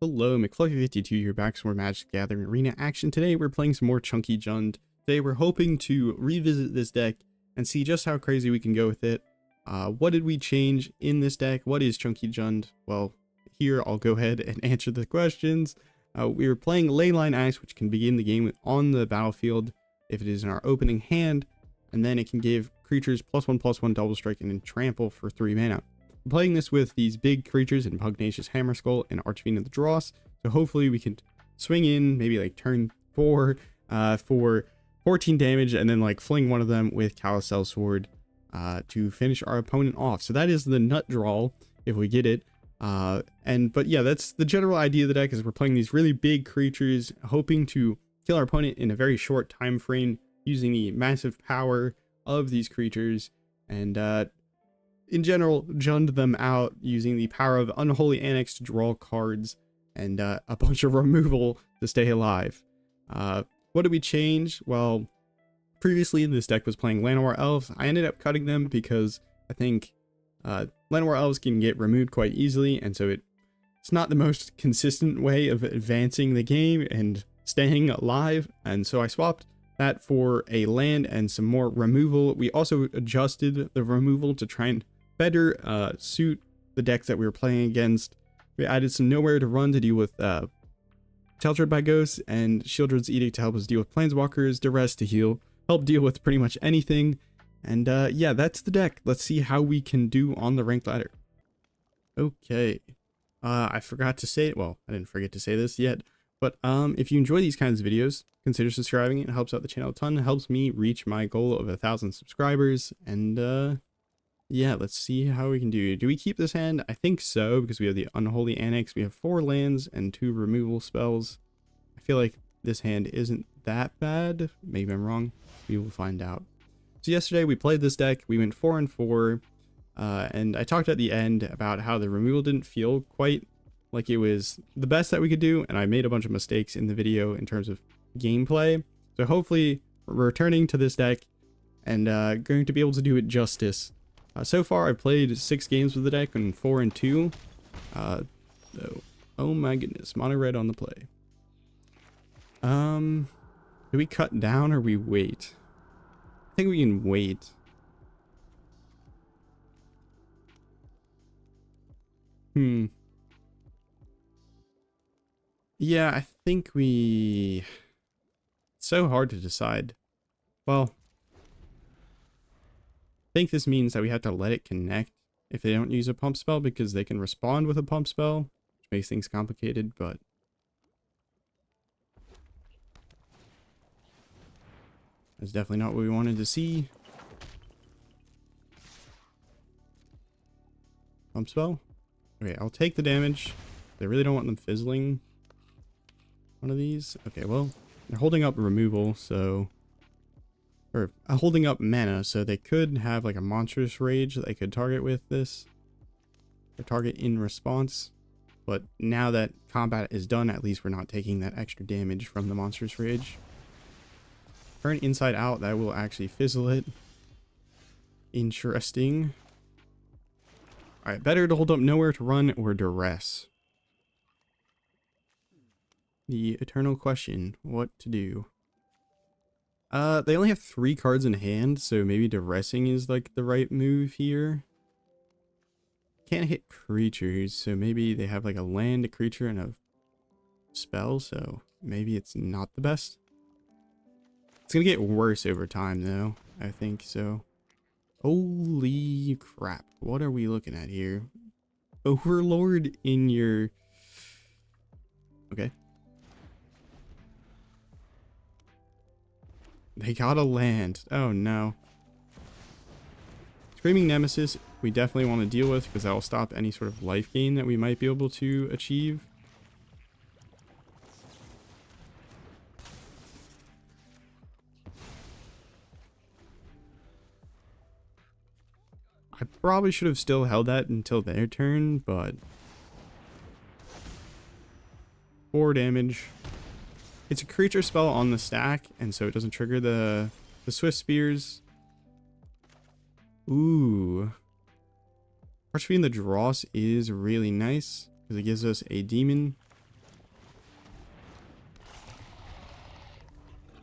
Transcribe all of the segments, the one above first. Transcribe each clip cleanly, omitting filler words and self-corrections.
Hello, McFluffy52 here, back some more Magic the Gathering Arena action. Today we're playing some more Chunky Jund. Today we're hoping to revisit this deck and see just how crazy we can go with it. What did we change in this deck? What is Chunky Jund? Well, here I'll go ahead and answer the questions. We were playing Leyline Axe, which can begin the game on the battlefield if it is in our opening hand, and then it can give creatures +1/+1 double strike and then trample for 3 mana. We're playing this with these big creatures in Pugnacious Hammerskull and Archfiend of the Dross, so hopefully we can swing in maybe like turn 4 for 14 damage and then like fling one of them with Calisel Sword to finish our opponent off. So that is the nut draw if we get it. But yeah, that's the general idea of the deck, is we're playing these really big creatures, hoping to kill our opponent in a very short time frame using the massive power of these creatures, and in general jund them out using the power of Unholy Annex to draw cards and a bunch of removal to stay alive. What did we change? Well, previously this deck was playing Llanowar Elves. I ended up cutting them because I think Llanowar Elves can get removed quite easily, and so it's not the most consistent way of advancing the game and staying alive, and so I swapped that for a land and some more removal. We also adjusted the removal to try and better suit the decks that we were playing against. We added some Nowhere to Run to deal with Sheoldred by Ghosts, and Sheoldred's Edict to help us deal with planeswalkers, Duress to help deal with pretty much anything. And yeah, that's the deck. Let's see how we can do on the ranked ladder. Okay, I forgot to say it. Well, I didn't forget to say this yet, but if you enjoy these kinds of videos, consider subscribing. It helps out the channel a ton. It helps me reach my goal of 1,000 subscribers. And yeah, let's see how we can do. Do we keep this hand? I think so, because we have the Unholy Annex. We have 4 lands and 2 removal spells. I feel like this hand isn't that bad. Maybe I'm wrong. We will find out. So yesterday we played this deck. We went 4-4, and I talked at the end about how the removal didn't feel quite like it was the best that we could do, and I made a bunch of mistakes in the video in terms of gameplay. So hopefully we're returning to this deck and going to be able to do it justice. So far I've played 6 games with the deck and 4-2. So, oh my goodness, mono red on the play. Do we cut down or we wait? I think we can wait. Yeah, I think we... It's so hard to decide. Well, I think this means that we have to let it connect if they don't use a pump spell, because they can respond with a pump spell, which makes things complicated, but that's definitely not what we wanted to see. Pump spell? Okay, I'll take the damage. They really don't want them fizzling one of these. Okay, well, they're holding up removal, so... Or holding up mana, so they could have like a monstrous rage that they could target with this, or target in response. But now that combat is done, at least we're not taking that extra damage from the monstrous rage. Turn inside out, that will actually fizzle it. Interesting. Alright, better to hold up Nowhere to Run or Duress. The eternal question, what to do? They only have 3 cards in hand, so maybe Duressing is like the right move here. Can't hit creatures, so maybe they have like a land, a creature, and a spell, so maybe it's not the best. It's gonna get worse over time though, I think so. Holy crap, what are we looking at here? Overlord in your... Okay. They gotta land. Oh no. Screaming Nemesis, we definitely want to deal with, because that will stop any sort of life gain that we might be able to achieve. I probably should have still held that until their turn, but 4 damage. It's a creature spell on the stack, and so it doesn't trigger the Swift Spears. Ooh. Archfiend the Dross is really nice, because it gives us a demon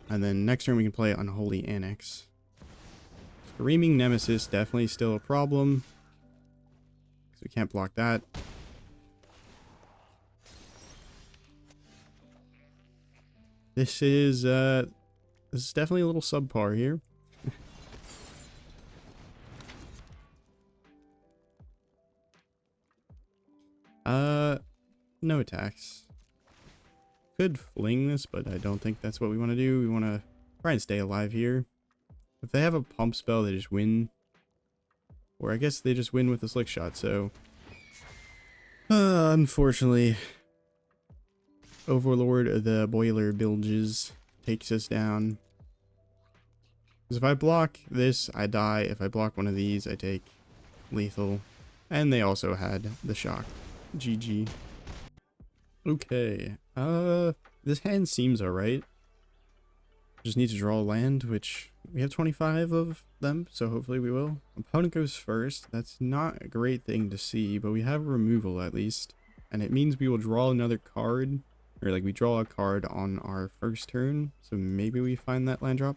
And then next turn we can play Unholy Annex. Screaming Nemesis, definitely still a problem. So we can't block that. This is definitely a little subpar here. No attacks. Could fling this, but I don't think that's what we want to do. We want to try and stay alive here. If they have a pump spell, they just win. Or I guess they just win with the slick shot, so... unfortunately, Overlord of the Boiler Bilges takes us down. Because if I block this, I die. If I block one of these, I take lethal. And they also had the shock. GG. Okay. This hand seems alright. Just need to draw a land, which we have 25 of them, so hopefully we will. Opponent goes first. That's not a great thing to see, but we have removal at least. And it means we will draw another card, or like we draw a card on our first turn, so maybe we find that land drop.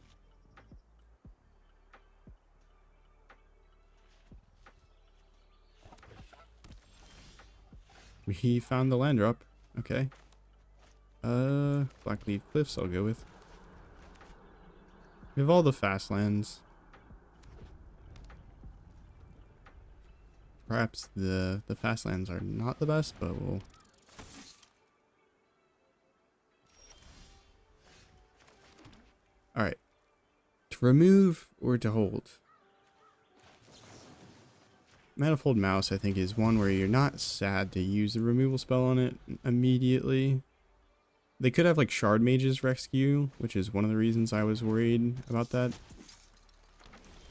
We found the land drop. Okay. Blackleaf Cliffs I'll go with. We have all the fast lands. Perhaps the fast lands are not the best, but we'll... Alright. To remove or to hold? Manifold Mouse, I think, is one where you're not sad to use the removal spell on it immediately. They could have like Shard Mage's Rescue, which is one of the reasons I was worried about that.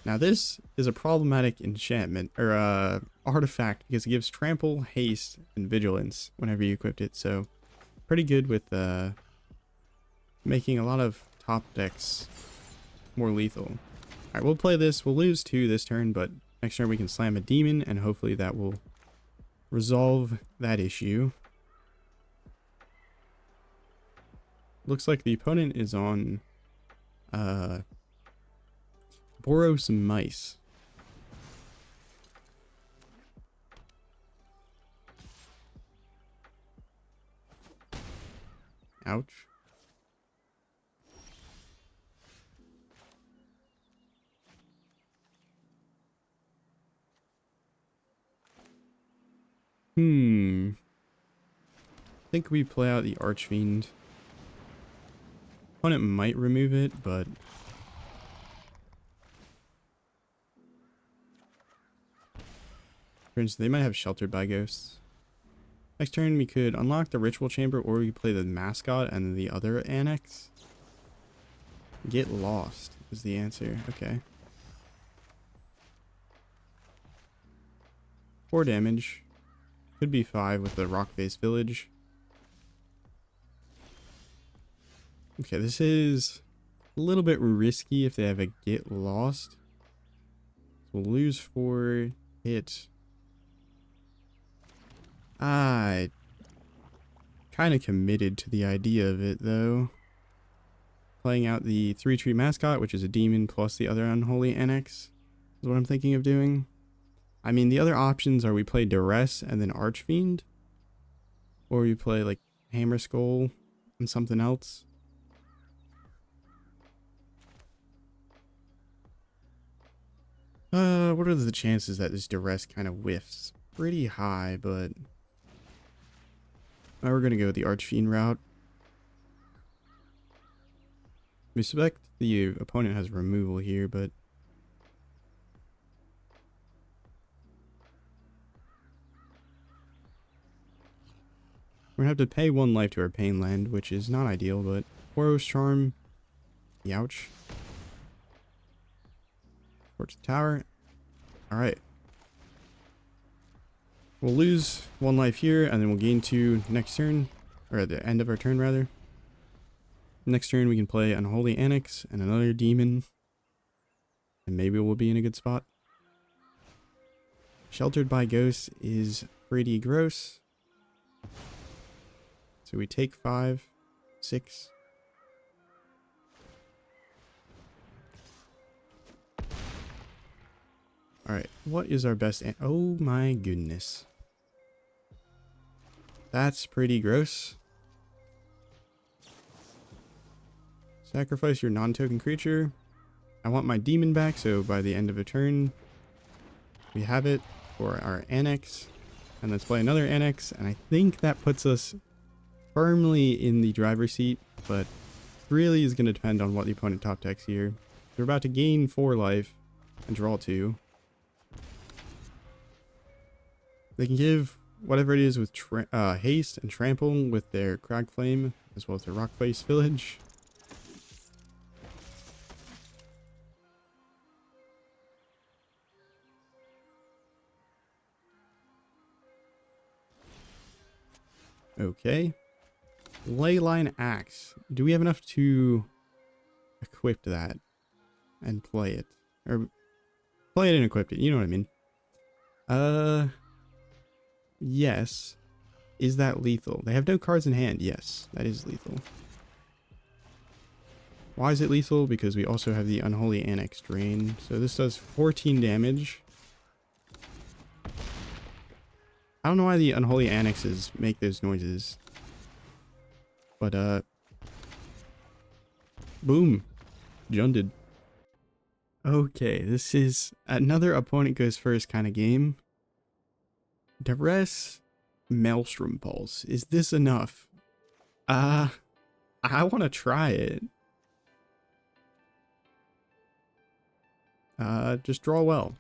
Now this is a problematic enchantment, or artifact, because it gives Trample, Haste, and Vigilance whenever you equipped it, so pretty good with making a lot of top decks more lethal. Alright, we'll play this. We'll lose 2 this turn, but next turn we can slam a demon, and hopefully that will resolve that issue. Looks like the opponent is on Boros Mice. Ouch. I think we play out the Archfiend. Opponent might remove it, but for instance, they might have Sheltered by Ghosts. Next turn we could unlock the Ritual Chamber, or we could play the Mascot and the other Annex. Get Lost is the answer. Okay. 4 damage. Could be 5 with the Rock Face Village. Okay, this is a little bit risky if they have a Get Lost. We'll lose 4 hit. I kind of committed to the idea of it though. Playing out the 3 Tree Mascot, which is a demon, plus the other Unholy Annex is what I'm thinking of doing. I mean, the other options are we play Duress and then Archfiend, or we play like Hammerskull and something else. What are the chances that this Duress kind of whiffs? Pretty high, but we're gonna go with the Archfiend route. We suspect the opponent has removal here, but we're gonna have to pay 1 life to our Pain land, which is not ideal, but Boros Charm, youch. Torch the tower. Alright. We'll lose 1 life here, and then we'll gain 2 next turn, or at the end of our turn rather. Next turn we can play Unholy Annex and another demon, and maybe we'll be in a good spot. Sheltered by Ghosts is pretty gross. So we take 5, 6. Alright, what is our best... Oh my goodness. That's pretty gross. Sacrifice your non-token creature. I want my demon back, so by the end of a turn, we have it for our Annex. And let's play another Annex, and I think that puts us firmly in the driver's seat, but really is going to depend on what the opponent top decks here. They're about to gain 4 life and draw 2. They can give whatever it is with haste and trample with their Crag Flame, as well as their Rockface Village. Okay. Leyline Axe. Do we have enough to equip that and play it? Or play it and equip it, you know what I mean. Yes. Is that lethal? They have no cards in hand. Yes, that is lethal. Why is it lethal? Because we also have the Unholy Annex drain. So this does 14 damage. I don't know why the Unholy Annexes make those noises. But, boom. Junded. Okay, this is another opponent goes first kind of game. Duress, Maelstrom Pulse. Is this enough? I want to try it. Just draw well.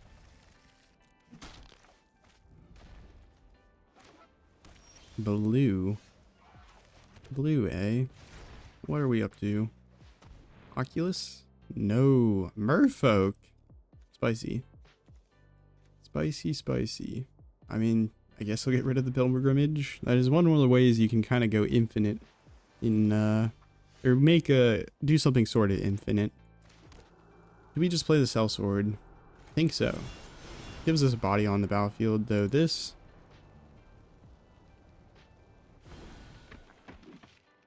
Blue, eh? What are we up to? Oculus? No. Merfolk? Spicy. Spicy. I mean, I guess I'll get rid of the pilgrimage. That is one of the ways you can kind of go infinite in, or do something sort of infinite. Do we just play the Sellsword? I think so. Gives us a body on the battlefield, though this...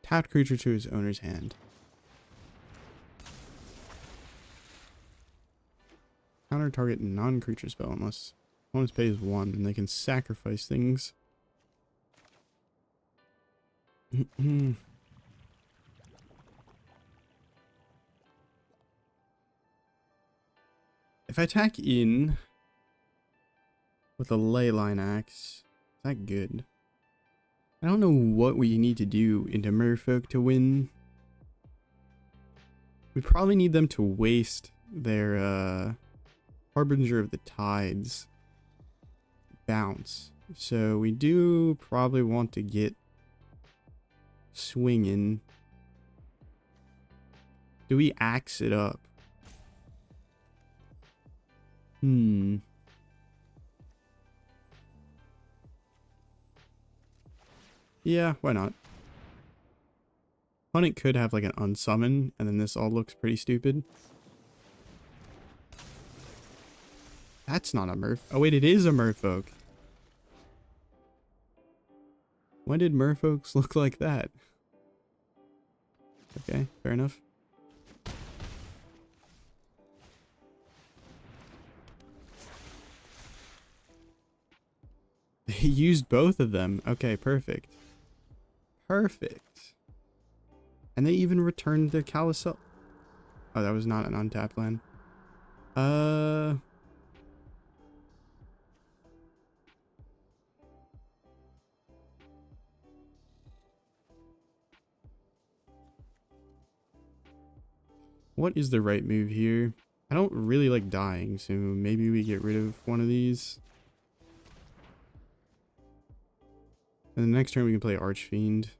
Tapped creature to his owner's hand. Counter target non-creature spell unless opponent's pays 1 and they can sacrifice things. If I attack in with a Leyline Axe, is that good? I don't know what we need to do into Merfolk to win. We probably need them to waste their Harbinger of the Tides bounce. So we do probably want to get swinging. Do we axe it up? Yeah, why not? Opponent could have like an unsummon, and then this all looks pretty stupid. That's not a Merfolk. Oh wait, it is a Merfolk. When did Merfolks look like that? Okay, fair enough. They used both of them. Okay, perfect. Perfect. And they even returned their Calisel. Oh, that was not an untapped land. What is the right move here? I don't really like dying, so maybe we get rid of one of these. And the next turn we can play Archfiend.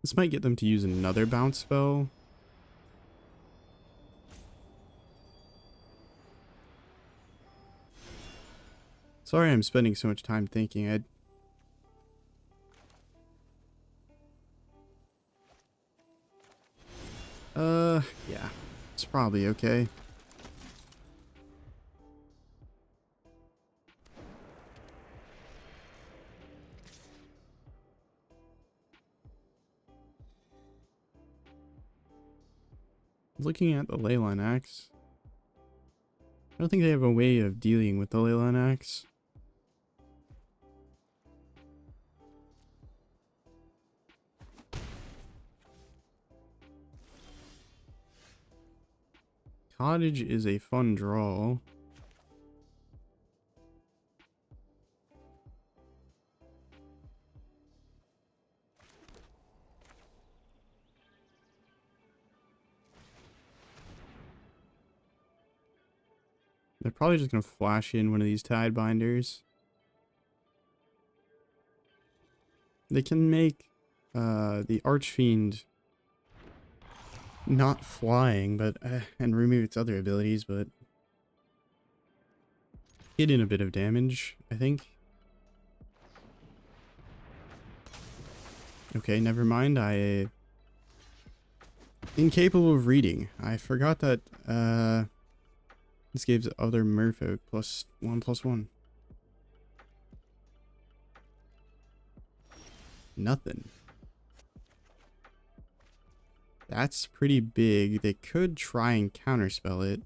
This might get them to use another bounce spell. Sorry I'm spending so much time thinking. Yeah. It's probably okay. Looking at the Leyline Axe, I don't think they have a way of dealing with the Leyline Axe. Cottage is a fun draw. They're probably just going to flash in one of these Tide Binders. They can make the Archfiend not flying, but and remove its other abilities, but hit in a bit of damage, I think. Okay, never mind. Incapable of reading. I forgot that this gives other Merfolk +1/+1. Nothing. That's pretty big. They could try and counterspell it.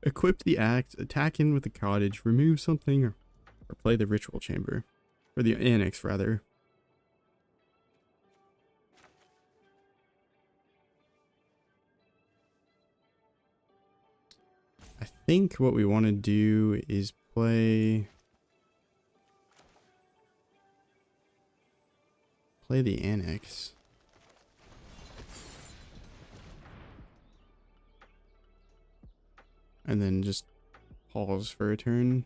Equip the axe, attack in with the cottage, remove something, or play the ritual chamber. Or the annex, rather. I think what we want to do is play the annex. And then just pause for a turn.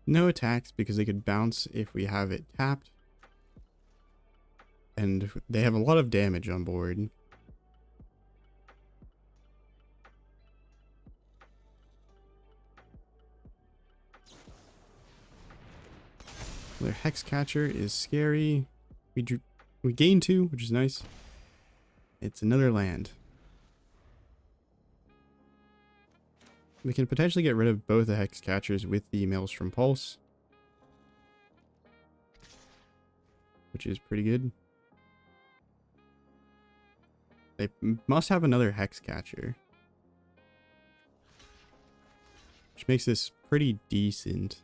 No attacks because they could bounce if we have it tapped. And they have a lot of damage on board. Their Hexcatcher is scary. We gain 2, which is nice. It's another land. We can potentially get rid of both the Hexcatchers with the Maelstrom Pulse, which is pretty good. They must have another Hexcatcher, which makes this pretty decent.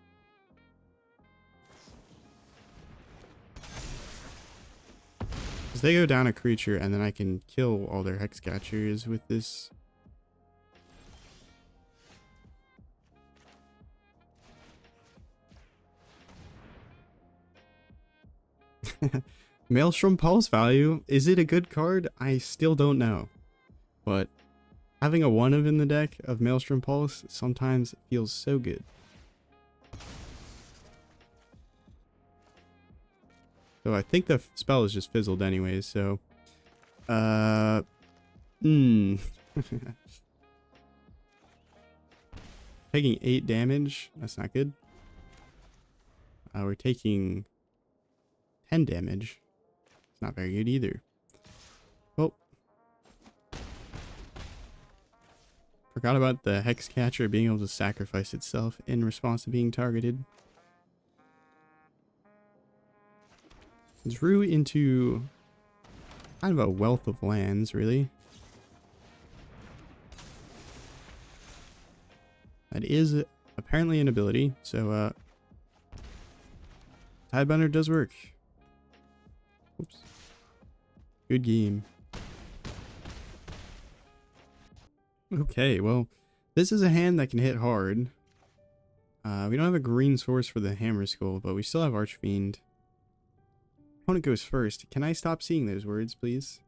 Because they go down a creature and then I can kill all their Hexcatchers with this. Maelstrom Pulse value, is it a good card? I still don't know. But having a 1 of in the deck of Maelstrom Pulse sometimes feels so good. So I think the spell is just fizzled anyways, so taking 8 damage, that's not good. We're taking 10 damage. It's not very good either. Oh. Forgot about the Hexcatcher being able to sacrifice itself in response to being targeted. Drew into kind of a wealth of lands, really. That is apparently an ability, so Tidebender does work. Oops. Good game. Okay, well, this is a hand that can hit hard. We don't have a green source for the Hammerskull, but we still have Archfiend. Opponent goes first. Can I stop seeing those words, please?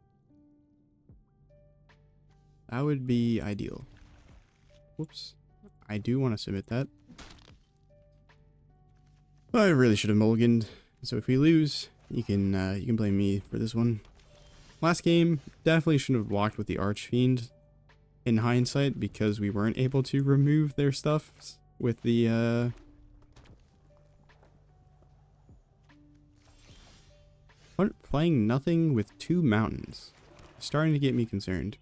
That would be ideal. Whoops. I do want to submit that. I really should have mulliganed. So if we lose, you can blame me for this one. Last game, definitely shouldn't have blocked with the Archfiend in hindsight because we weren't able to remove their stuff with the playing nothing with 2 mountains. Starting to get me concerned.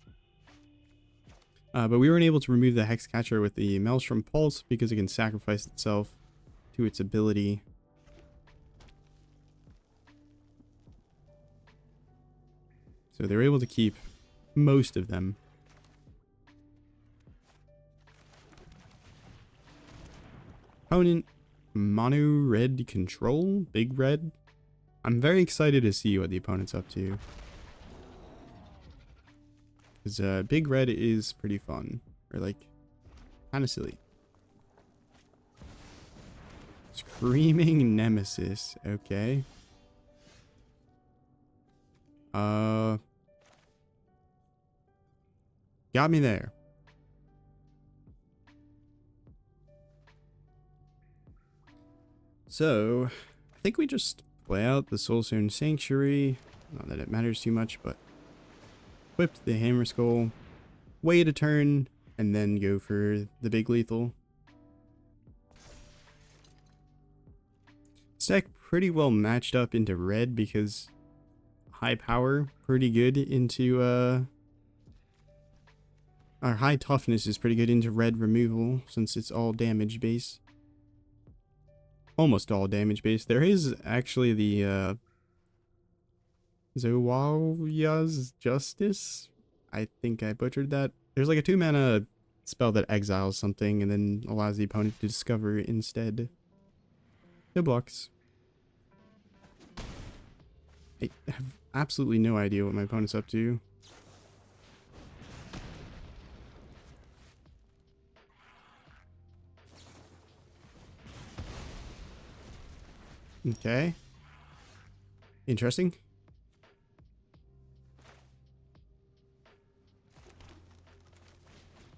But we weren't able to remove the Hexcatcher with the Maelstrom Pulse because it can sacrifice itself to its ability. So they're able to keep most of them. Opponent, mono red control, big red. I'm very excited to see what the opponent's up to. Because big red is pretty fun. Or like, kind of silly. Screaming Nemesis, okay. Got me there. So, I think we just play out the Soulstone Sanctuary. Not that it matters too much, but equip the Hammerskull, wait a turn, and then go for the big lethal. This deck pretty well matched up into red because high power, pretty good into our high toughness is pretty good into red removal since it's all damage base. Almost all damage base. There is actually the Zowaya's Justice. I think I butchered that. There's like a 2-mana spell that exiles something and then allows the opponent to discover instead. No blocks. I have absolutely no idea what my opponent's up to. Okay. Interesting.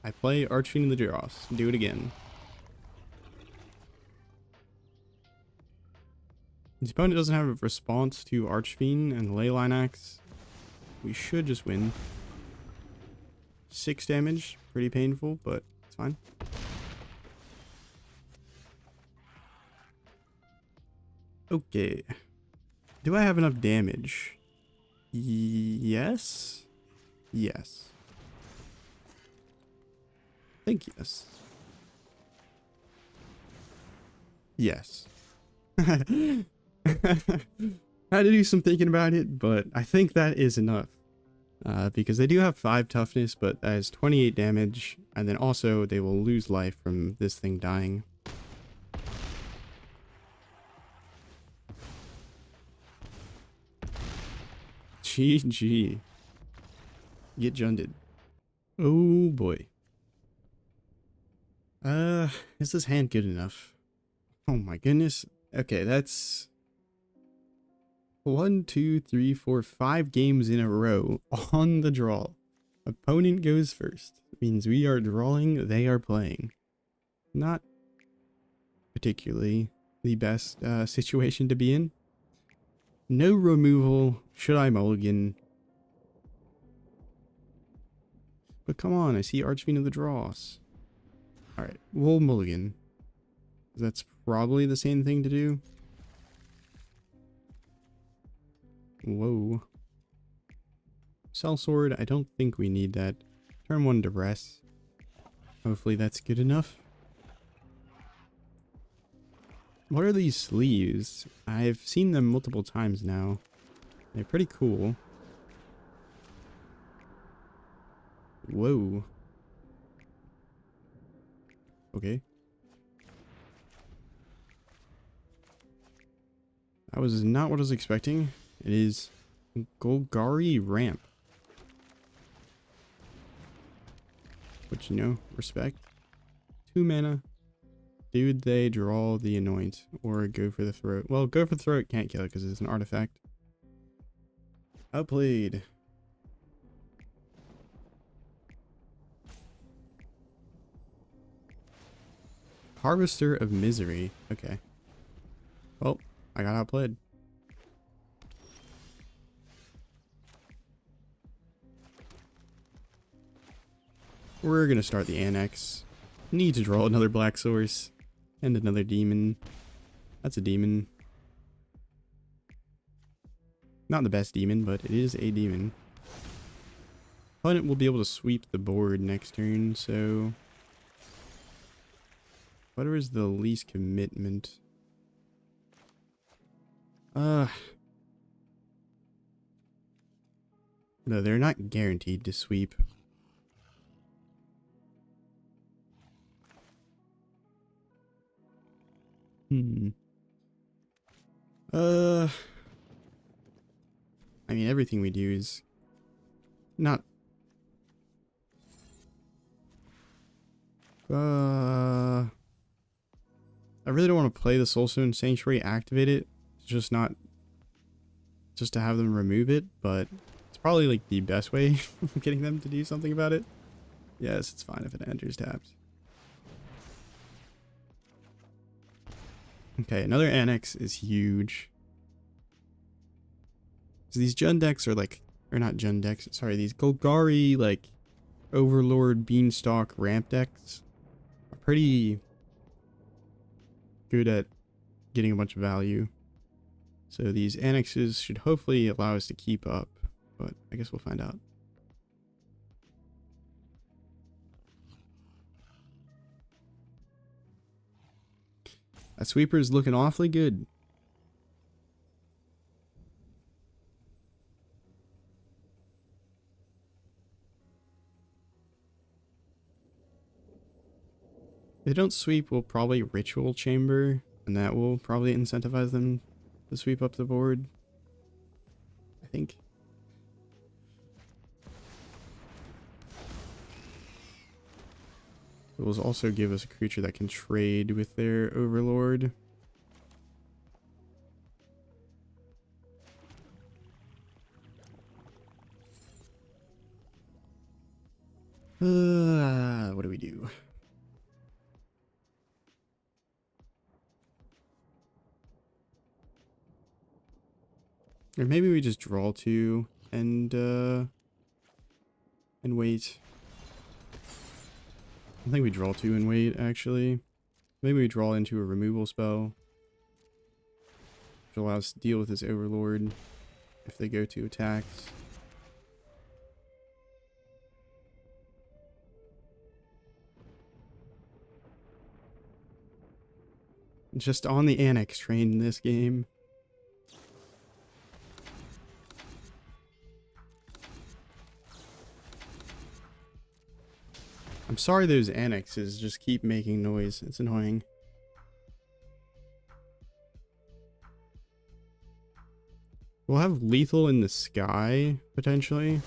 I play Archfiend in the Dross. Do it again. His opponent doesn't have a response to Archfiend and Leyline Axe. We should just win. 6 damage. Pretty painful, but it's fine. Okay. Do I have enough damage? Yes? Yes. I think yes. Yes. I had to do some thinking about it, but I think that is enough. Because they do have 5 toughness, but that is 28 damage, and then also they will lose life from this thing dying. GG. Get junded. Oh boy. Is this hand good enough? Oh my goodness. Okay, that's 1, 2, 3, 4, 5 games in a row on the draw. Opponent goes first. It means we are drawing, they are playing. Not particularly the best situation to be in. No removal. Should I mulligan? But come on, I see Archfiend of the Dross. Alright, we'll mulligan. That's probably the same thing to do. Whoa. Sellsword, I don't think we need that. Turn 1 Duress. Hopefully that's good enough. What are these sleeves? I've seen them multiple times now. They're pretty cool. Whoa. Okay. That was not what I was expecting. It is Golgari Ramp. Which, you know, respect. 2 mana. Dude, they draw the Anoint or go for the Throat. Well, go for the Throat can't kill it because it's an artifact. Outplayed. Harvester of Misery. Okay. Well, I got outplayed. We're gonna start the Annex. Need to draw another black source. And another demon. That's a demon. Not the best demon, but it is a demon. Opponent will be able to sweep the board next turn, so... Whatever is the least commitment? No, they're not guaranteed to sweep. I mean, everything we do is not... I really don't want to play the Soulstone Sanctuary, activate it. It's just not... Just to have them remove it, but it's probably like the best way of getting them to do something about it. Yes, it's fine if it enters tapped. Okay, another Annex is huge. So these Jund decks are like, or not Jund decks, sorry, these Golgari, like, Overlord, Beanstalk, ramp decks are pretty good at getting a bunch of value. So these Annexes should hopefully allow us to keep up, but I guess we'll find out. That sweeper is looking awfully good. If they don't sweep, we'll probably Ritual Chamber, and that will probably incentivize them to sweep up the board, I think. It will also give us a creature that can trade with their Overlord. What do we do? Or maybe we just draw two and wait. I think we draw two and wait, actually. Maybe we draw into a removal spell, which allows us to deal with this Overlord if they go to attacks. Just on the Annex train in this game. I'm sorry those Annexes just keep making noise. It's annoying. We'll have lethal in the sky, potentially.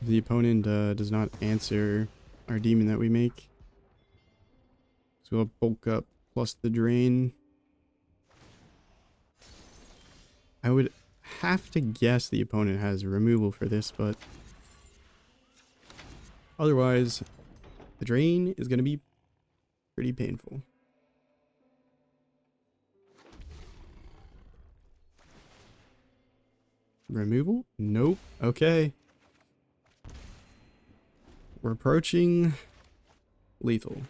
If the opponent does not answer our demon that we make. So we'll bulk up plus the drain. I would have to guess the opponent has removal for this, but otherwise, the drain is going to be pretty painful. Removal? Nope. Okay. We're approaching lethal.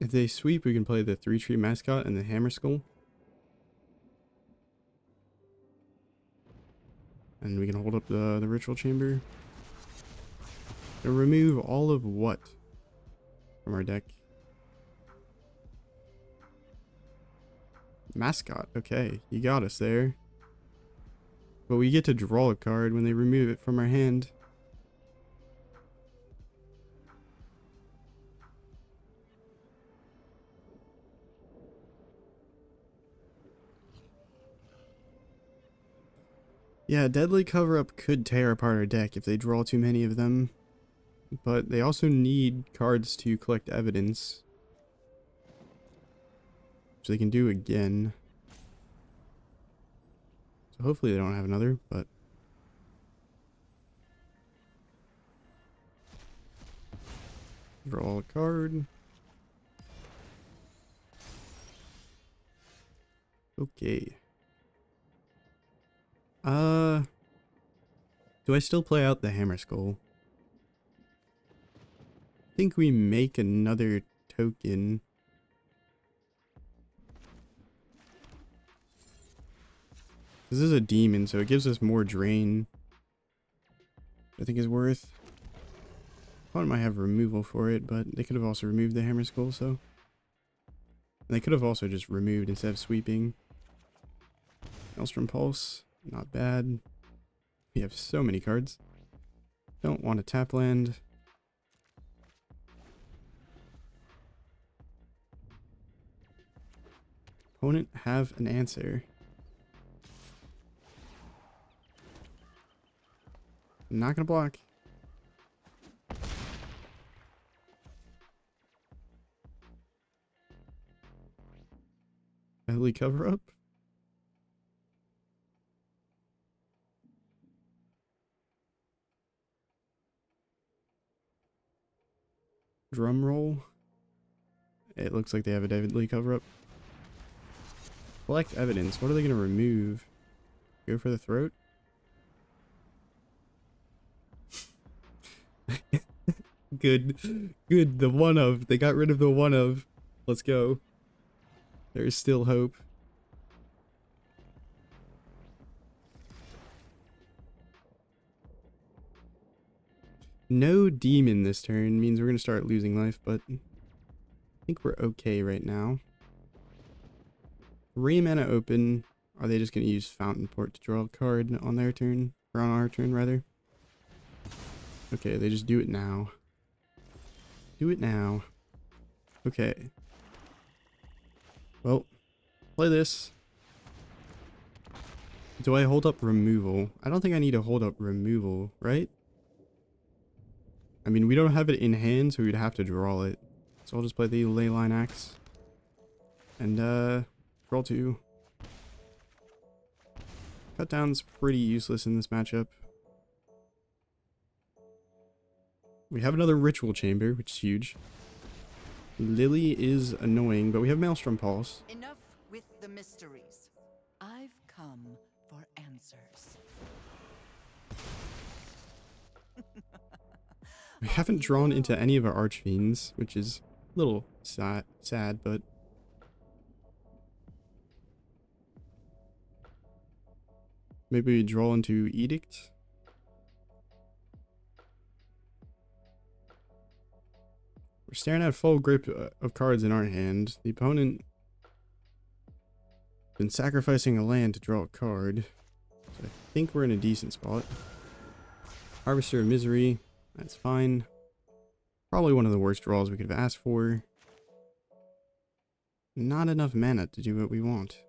If they sweep, we can play the Tree Mascot and the Hammerskull. And we can hold up the Ritual Chamber. And remove all of what from our deck? Mascot. Okay, you got us there. But we get to draw a card when they remove it from our hand. Yeah, Deadly Cover-Up could tear apart our deck if they draw too many of them. But they also need cards to collect evidence. Which they can do again. So hopefully they don't have another, but... Draw a card. Okay. Do I still play out the Hammerskull? I think we make another token. This is a demon, so it gives us more drain. I think is worth. Opponent might have removal for it, but they could have also removed the Hammerskull, so. And they could have also just removed instead of sweeping. Maelstrom Pulse, not bad. We have so many cards. Don't want to tap land. Opponent have an answer. Not gonna block. Heavily cover up. Drum roll. It looks like they have a deadly cover up. Collect evidence. What are they gonna remove? Go for the throat? Good. Good. The one of. They got rid of the one of. Let's go. There is still hope. No demon this turn means we're going to start losing life, but I think we're okay right now. Reanimator open. Are they just going to use Fountain Port to draw a card on their turn? Or on our turn, rather? Okay, they just do it now. Do it now. Okay. Well, play this. Do I hold up removal? I don't think I need to hold up removal, right? I mean, we don't have it in hand, so we'd have to draw it. So I'll just play the Leyline Axe. And, draw 2. Cut down's pretty useless in this matchup. We have another Ritual Chamber, which is huge. Lily is annoying, but we have Maelstrom Pulse. Enough with the mysteries. I've come for answers. We haven't drawn into any of our Archfiends, which is a little sad, but... Maybe we draw into Edict? We're staring at a full grip of cards in our hand. The opponent has been sacrificing a land to draw a card. So I think we're in a decent spot. Harvester of Misery. That's fine. Probably one of the worst draws we could have asked for. Not enough mana to do what we want.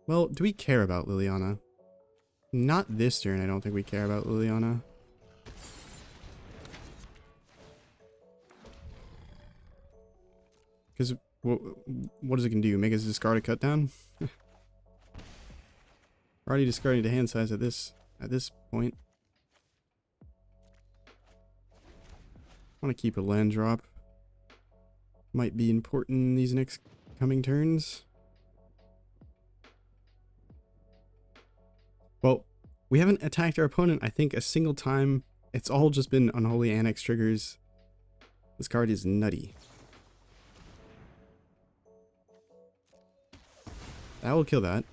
Well, do we care about Liliana? Not this turn, I don't think we care about Liliana. Because what is it going to do? Make us discard a cut down? We're already discarding to hand size at this point. I want to keep a land drop. Might be important in these next coming turns. Well, we haven't attacked our opponent, I think, a single time. It's all just been Unholy Annex triggers. This card is nutty. That will kill that.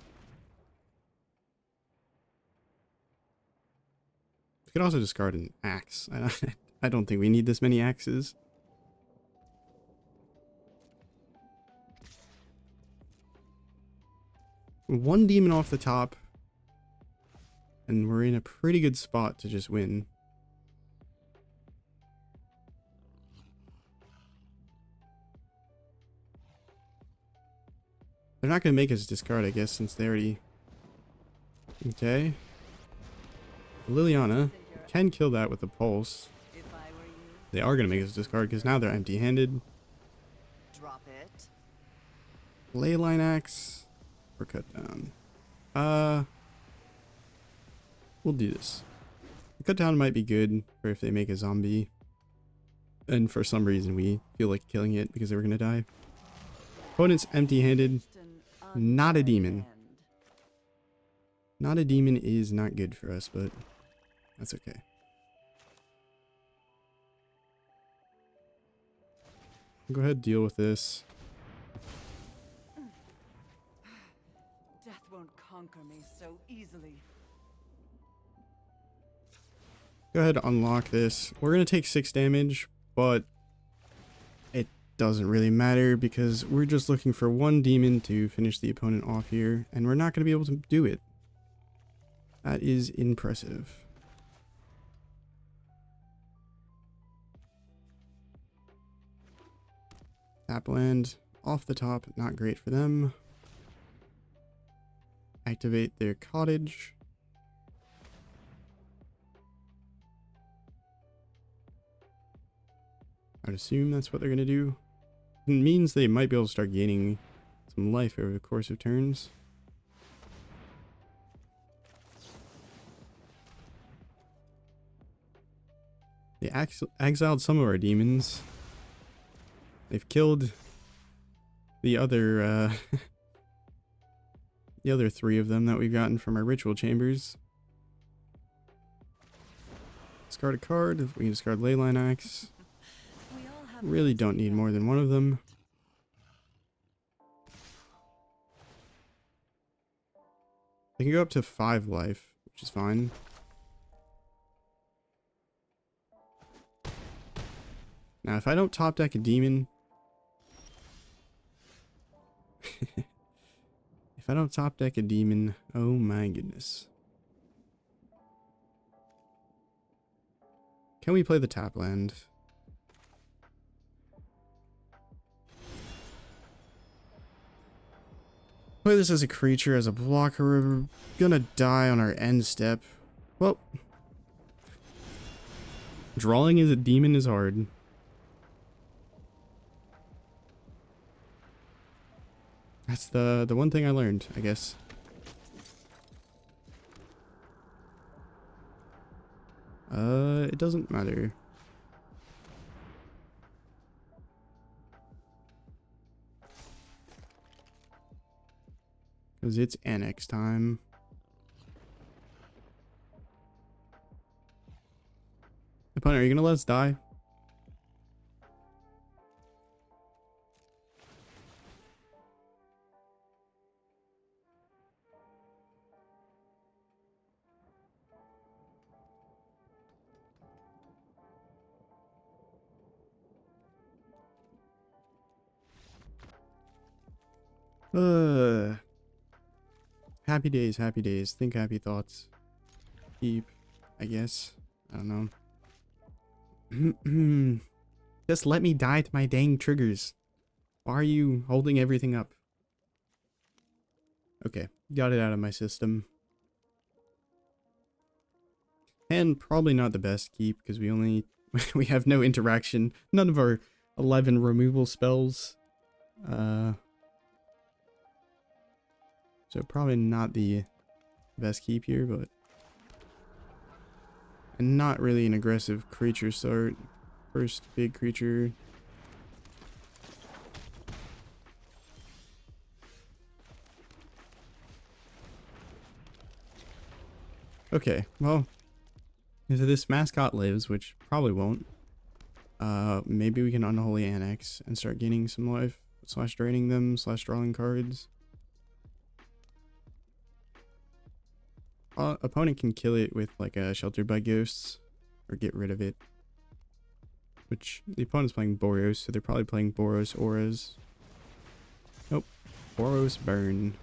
We could also discard an axe. I don't think we need this many axes. One demon off the top. And we're in a pretty good spot to just win. They're not going to make us discard, I guess, since they already... Okay. Liliana can kill that with a pulse. They are going to make us discard because now they're empty-handed. Drop it. Leyline Axe or cut down. We'll do this. The cut down might be good for if they make a zombie. And for some reason we feel like killing it because they were going to die. Opponent's empty-handed. Not a demon. Not a demon is not good for us, but that's okay. Go ahead, deal with this. Death won't conquer me so easily. Go ahead, unlock this. We're going to take 6 damage, but it doesn't really matter because we're just looking for 1 demon to finish the opponent off here, and we're not going to be able to do it. That is impressive. Tap land off the top, not great for them. Activate their cottage. I'd assume that's what they're going to do. It means they might be able to start gaining some life over the course of turns. They exiled some of our demons. They've killed the other the other 3 of them that we've gotten from our ritual chambers. Discard a card. We can discard Leyline Axe. Really don't need more than 1 of them. They can go up to 5 life, which is fine. Now, if I don't top deck a demon... if I don't top deck a demon, oh my goodness. Can we play the tap land? Play this as a creature, as a blocker. We're gonna die on our end step. Well, drawing as a demon is hard. That's the one thing I learned, I guess. It doesn't matter. Because it's Annex time. Opponent, are you gonna let us die? Happy days, happy days. Think happy thoughts. Keep, I guess. I don't know. Just let me die to my dang triggers. Why are you holding everything up? Okay, got it out of my system. And probably not the best keep because we only we have no interaction. None of our 11 removal spells. So probably not the best keep here, but and not really an aggressive creature start. First big creature. Okay, well, if this mascot lives, which probably won't, maybe we can Unholy Annex and start gaining some life, slash draining them, slash drawing cards. Opponent can kill it with like a Sheltered by Ghosts, or get rid of it. Which, the opponent's playing Boros, so they're probably playing Boros Auras. Nope. Boros Burn.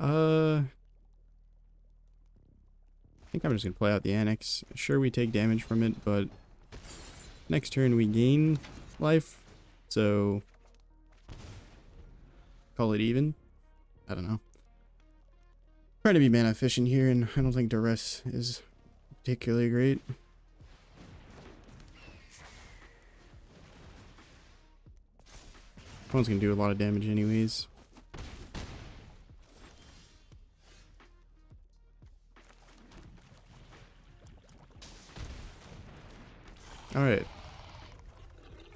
I think I'm just gonna play out the Annex. Sure, we take damage from it, but next turn we gain life, so call it even. I don't know. Trying to be mana efficient here, and I don't think Duress is particularly great. One's gonna do a lot of damage anyways. Alright.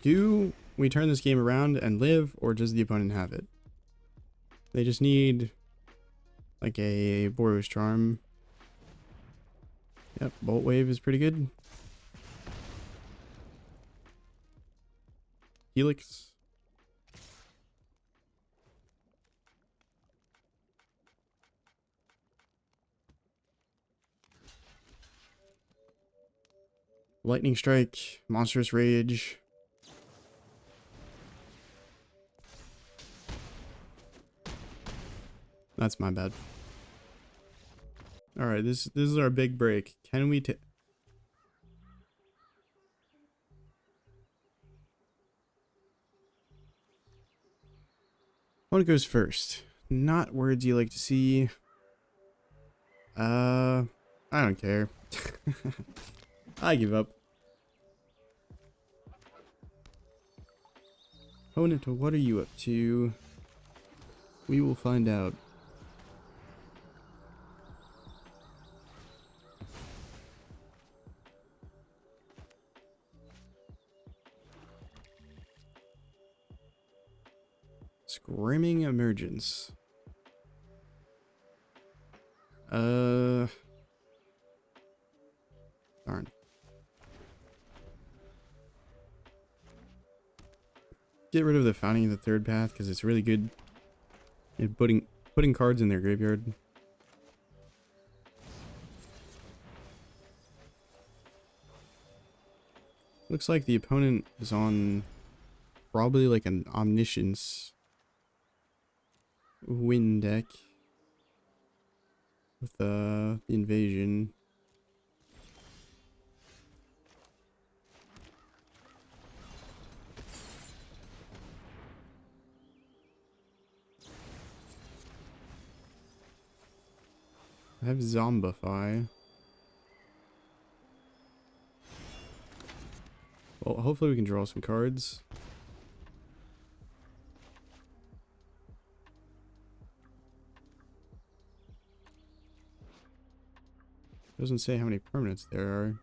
Do we turn this game around and live, or does the opponent have it? They just need like a Boros Charm. Yep, Bolt Wave is pretty good. Helix. Lightning Strike, Monstrous Rage. That's my bad. All right, this is our big break. Can we take? What goes first? Not words you like to see. I don't care. I give up. Opponent, what are you up to? We will find out. Squirming Emergence. Darn. Get rid of the Founding of the Third Path because it's really good at putting cards in their graveyard. Looks like the opponent is on probably like an Omniscience win deck with the invasion. I have Zombify. Well, hopefully we can draw some cards. Doesn't say how many permanents there are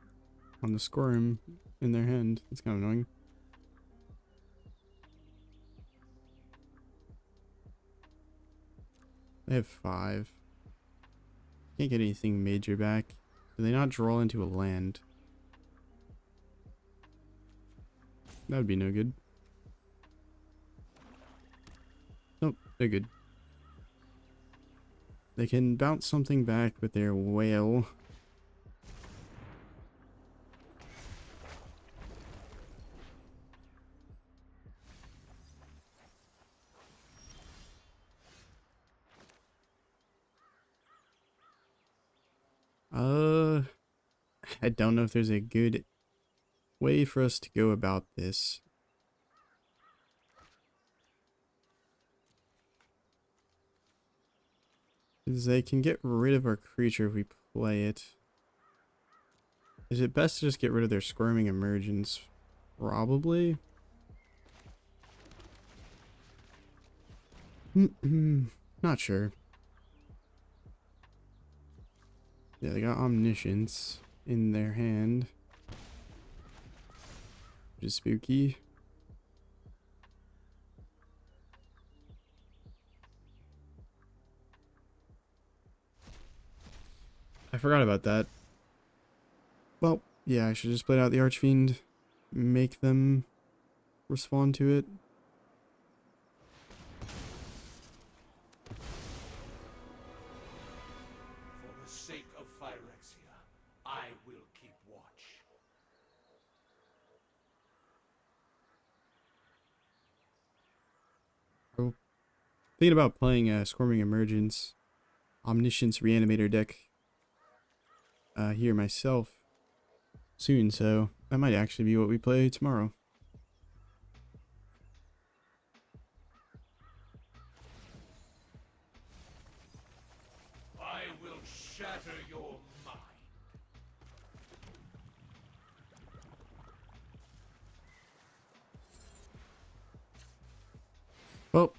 on the Squirm in their hand. It's kind of annoying. They have 5. Can't get anything major back. Do they not draw into a land? That would be no good. Nope, they're good. They can bounce something back with their whale. I don't know if there's a good way for us to go about this. Because they can get rid of our creature if we play it. Is it best to just get rid of their Squirming Emergence? Probably. Not sure. Yeah, they got Omniscience in their hand, which is spooky. I forgot about that. Well, yeah, I should just play out the Archfiend, make them respond to it. For the sake of Phyrexia, I will keep watch. Oh, thinking about playing a Squirming Emergence, Omniscience Reanimator deck here myself soon, so that might actually be what we play tomorrow. I will shatter your mind. Well,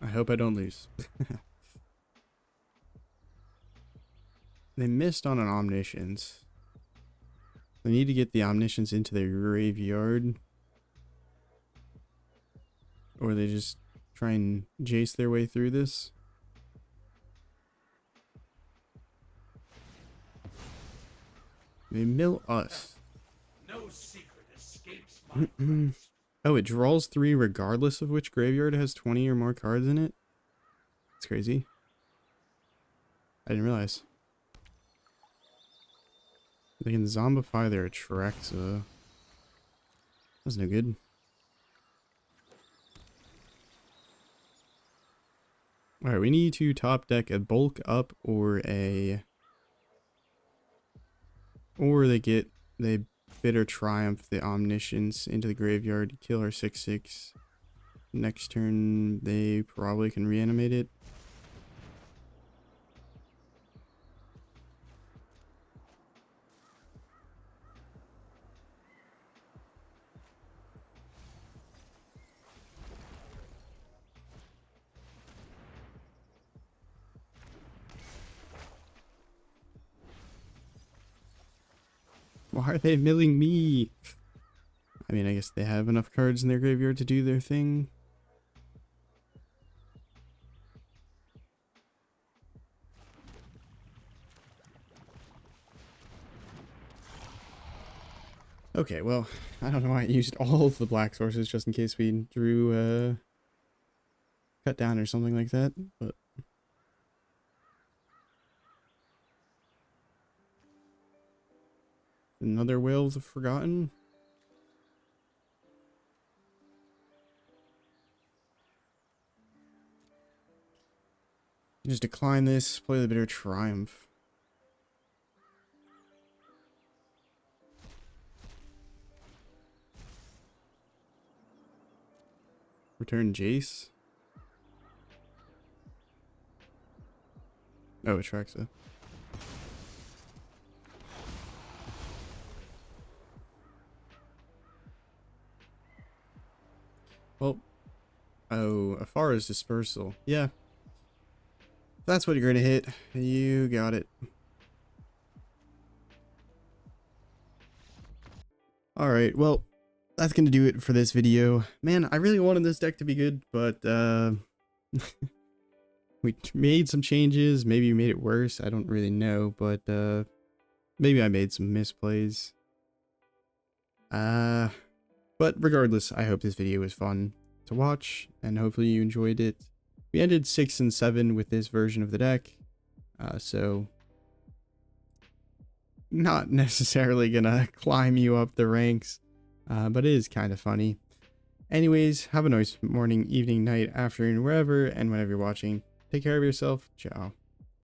I hope I don't lose. They missed on an Omniscience. They need to get the Omniscience into their graveyard. Or they just try and Jace their way through this. They mill us. secret escapes my grasp. Oh, it draws 3 regardless of which graveyard has 20 or more cards in it? That's crazy. I didn't realize. They can zombify their Atrexa. That's no good. Alright, we need to top deck a bulk up or a... Or they bitter triumph the omniscience into the graveyard, kill our 6/6. Next turn they probably can reanimate it. Why are they milling me? I mean, I guess they have enough cards in their graveyard to do their thing. Okay, well, I don't know why I used all of the black sources just in case we drew cut down or something like that, but another Whale of the Forgotten. Just decline this, play the bitter triumph. Return Jace. Oh, Atraxa. Well, oh, Afara's Dispersal. Yeah. If that's what you're gonna hit, you got it. Alright, well, that's gonna do it for this video. Man, I really wanted this deck to be good, but we made some changes. Maybe we made it worse. I don't really know, but maybe I made some misplays. But regardless, I hope this video was fun to watch, and hopefully you enjoyed it. We ended 6 and 7 with this version of the deck, so not necessarily gonna climb you up the ranks, but it is kind of funny. Anyways, have a nice morning, evening, night, afternoon, wherever and whenever you're watching. Take care of yourself. Ciao.